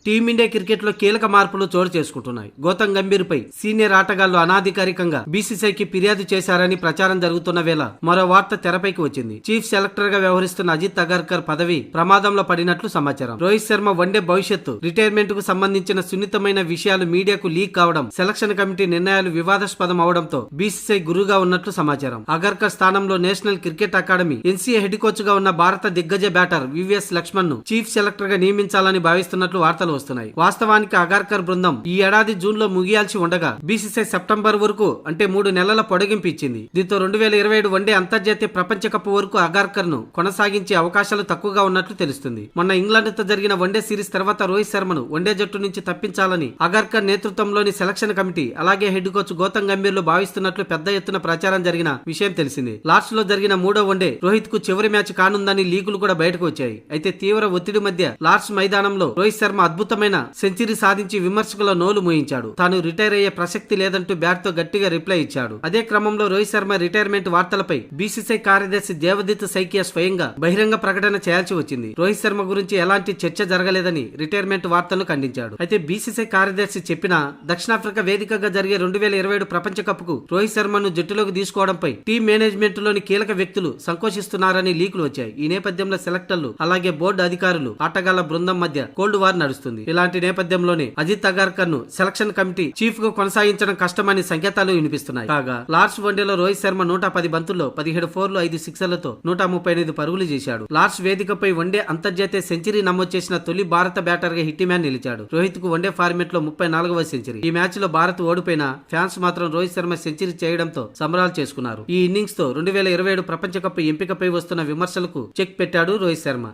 Team India cricket లో కీలక మార్పులు చోటు చేసుకుంటున్నాయి. గౌతమ్ గంభీర్ పై సీనియర్ ఆటగాళ్లు అనాధికారికంగా బీసీసీఐకి ఫిర్యాదు చేశారని ప్రచారం జరుగుతున్న వేళ మరో వార్త తెరపైకి వచ్చింది. చీఫ్ సెలెక్టర్ గా వ్యవహరిస్తున్న అజిత్ అగర్కర్ పదవి ప్రమాదంలో పడినట్లు సమాచారం. రోహిత్ శర్మ వన్డే భవిష్యత్తు, రిటైర్మెంట్ కు సంబంధించిన సున్నితమైన విషయాలు మీడియాకు లీక్ కావడం, సెలక్షన్ కమిటీ నిర్ణయాలు వివాదాస్పదం అవడంతో బీసీసీఐ గురుగా ఉన్నట్లు సమాచారం. అగర్కర్ స్థానంలో national cricket academy NCA head coach గా ఉన్న భారత దిగ్గజ బ్యాటర్ వివిఎస్ లక్ష్మణ్ ను చీఫ్ సెలెక్టర్ గా నియమించాలని భావిస్తున్నట్లు వార్తలు వస్తున్నాయి. వాస్తవానికి అగర్కర్ బృందం ఈ ఏడాది జూన్ లో ముగియాల్సి ఉండగా బీసీసీఐ సెప్టెంబర్ వరకు అంటే 3 నెలల పొడిగింపు ఇచ్చింది. దీంతో 2027 వన్డే అంతర్జాతీయ ప్రపంచ కప్ వరకు అగర్కర్ ను కొనసాగించే అవకాశాలు తక్కువగా ఉన్నట్లు తెలుస్తుంది. మొన్న ఇంగ్లాండ్ తో జరిగిన వన్డే సిరీస్ తర్వాత రోహిత్ శర్మను వన్డే జట్టు నుంచి తప్పించాలని అగర్కర్ నేతృత్వంలోని సెలక్షన్ కమిటీ అలాగే హెడ్ కోచ్ గౌతమ్ గంభీర్ లు భావిస్తున్నట్లు పెద్ద ఎత్తున ప్రచారం జరిగిన విషయం తెలిసింది. లాస్ట్ లో జరిగిన 3వ వన్డే రోహిత్ కు చివరి మ్యాచ్ కానుందని లీకులు కూడా బయటకు వచ్చాయి. అయితే తీవ్ర ఒత్తిడి మధ్య లార్డ్స్ మైదానంలో రోహిత్ శర్మ అద్భుతమైన సెంచరీ సాధించి విమర్శకుల నోలు మూయించాడు. తాను రిటైర్ అయ్యే ప్రసక్తి లేదంటూ బ్యాట్ తో గట్టిగా రిప్లై ఇచ్చాడు. అదే క్రమంలో రోహిత్ శర్మ రిటైర్మెంట్ వార్తలపై బీసీసీఐ కార్యదర్శి దేవదీత్ సైకియా స్వయంగా బహిరంగ ప్రకటన చేయాల్సి వచ్చింది. రోహిత్ శర్మ గురించి ఎలాంటి చర్చ జరగలేదని రిటైర్మెంట్ వార్తలను ఖండించాడు. అయితే బీసీసీఐ కార్యదర్శి చెప్పినా దక్షిణాఫ్రికా వేదికగా జరిగే 2027 ప్రపంచ కప్ కు రోహిత్ శర్మను జట్టులోకి తీసుకోవడంపై టీం మేనేజ్మెంట్ లోని కీలక వ్యక్తులు సంకోచిస్తున్నారని లీకులు వచ్చాయి. ఈ నేపథ్యంలో సెలెక్టర్లు అలాగే బోర్డు అధికారులు ఆటగాళ్ల బృందం మధ్య కోల్డ్ వార్ నడుస్తుంది. ఇలాంటి నేపథ్యంలోనే అజిత్ అగర్కర్ ను సెలక్షన్ కమిటీ చీఫ్ గా కొనసాగించడం కష్టమని సంకేతాలు వినిపిస్తున్నాయి. కాగా లార్డ్స్ వన్డేలో రోహిత్ శర్మ 110 బంతుల్లో 17 ఫోర్లు 5 సిక్సర్లతో 138 పరుగులు చేశాడు. లార్డ్స్ వేదికపై వన్డే అంతర్జాతీయ సెంచరీ నమోదు చేసిన తొలి భారత బ్యాటర్ గా హిట్ మ్యాన్ నిలిచాడు. రోహిత్ కు వన్డే ఫార్మేట్ లో 34వ సెంచరీ. ఈ మ్యాచ్ లో భారత్ ఓడిపోయినా ఫ్యాన్స్ మాత్రం రోహిత్ శర్మ సెంచరీ చేయడంతో సంబరాలు చేసుకున్నారు. ఈ ఇన్నింగ్స్ తో 2027 ప్రపంచ కప్ ఎంపికపై వస్తున్న విమర్శలకు చెక్ పెట్టాడు రోహిత్ శర్మ.